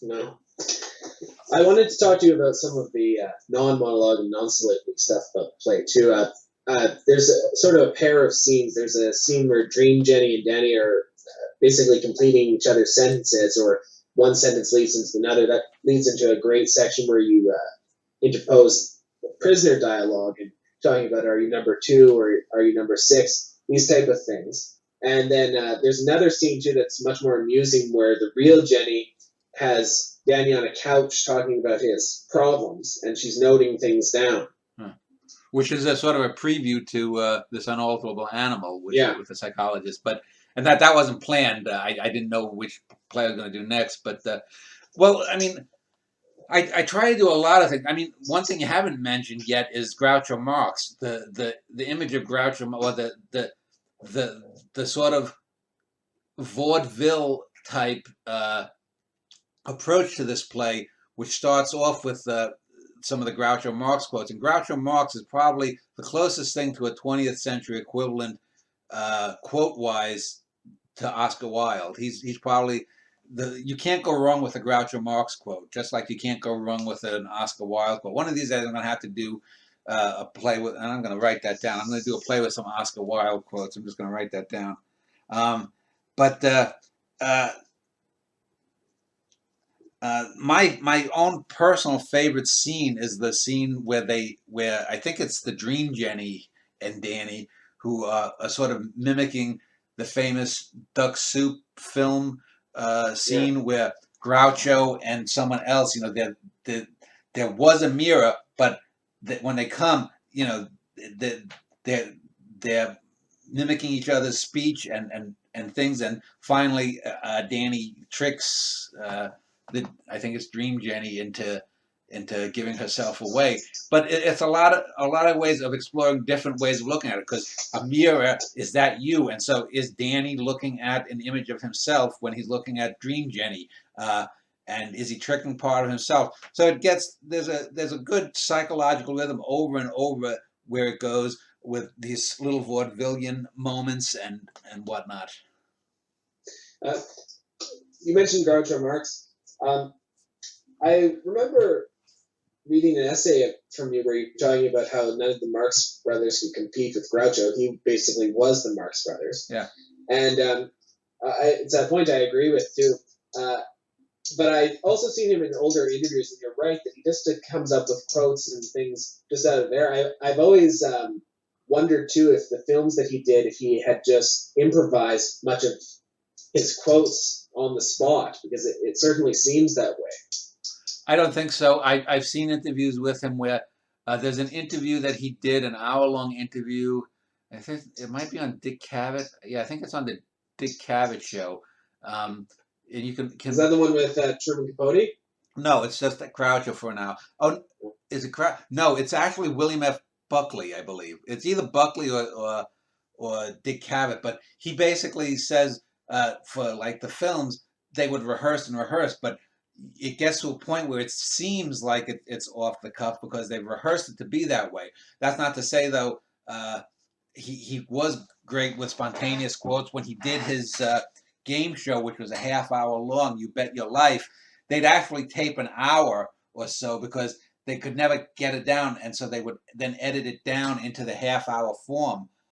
No. I wanted to talk to you about some of the non-monologue and non-soliloquy stuff about the play too. There's sort of a pair of scenes. There's a scene where Dream, Jenny, and Danny are basically completing each other's sentences, or one sentence leads into another. That leads into a great section where you interpose prisoner dialogue and talking about, are you number 2 or are you number 6? These type of things. And then there's another scene too that's much more amusing, where the real Jenny has Danny on a couch talking about his problems, and she's noting things down. Which is a sort of a preview to this unalterable animal, which with the psychologist. But and that wasn't planned. I didn't know which play I was going to do next. But well, I mean, I try to do a lot of things. I mean, one thing you haven't mentioned yet is Groucho Marx. The image of Groucho, or the sort of vaudeville type approach to this play, which starts off with some of the Groucho Marx quotes. And Groucho Marx is probably the closest thing to a 20th century equivalent, quote-wise, to Oscar Wilde. He's probably you can't go wrong with a Groucho Marx quote, just like you can't go wrong with an Oscar Wilde quote. One of these days I'm going to have to do a play with, and I'm going to write that down. I'm going to do a play with some Oscar Wilde quotes. I'm just going to write that down. My own personal favorite scene is the scene where I think it's the Dream Jenny and Danny who are sort of mimicking the famous Duck Soup film scene where Groucho and someone else, there was a mirror, but when they come, they're mimicking each other's speech and things, and finally Danny tricks I think it's Dream Jenny into giving herself away. But it's a lot of ways of exploring different ways of looking at it, because a mirror, is that you? And so is Danny looking at an image of himself when he's looking at Dream Jenny? And is he tricking part of himself? So there's a good psychological rhythm over and over where it goes with these little vaudevillian moments and whatnot. You mentioned Groucho Marx. I remember reading an essay from you where you're talking about how none of the Marx brothers could compete with Groucho. He basically was the Marx brothers. Yeah. And it's that point I agree with too. But I've also seen him in older interviews, and you're right that he just comes up with quotes and things just out of there. I've always wondered too if the films that he did, if he had just improvised much of his quotes on the spot, because it certainly seems that way. I don't think so. I've seen interviews with him where there's an interview that he did, an hour-long interview. I think it might be on Dick Cavett. Yeah, I think it's on the Dick Cavett show. And you can Is that the one with Truman Capote? No, it's just that Groucho for now. Oh, is it Groucho? No, it's actually William F. Buckley, I believe. It's either Buckley or Dick Cavett, but he basically says for like the films, they would rehearse and rehearse, but it gets to a point where it seems like it's off the cuff because they've rehearsed it to be that way. That's not to say, though, he was great with spontaneous quotes. When he did his game show, which was a half hour long, You Bet Your Life, they'd actually tape an hour or so because they could never get it down, and so they would then edit it down into the half hour form.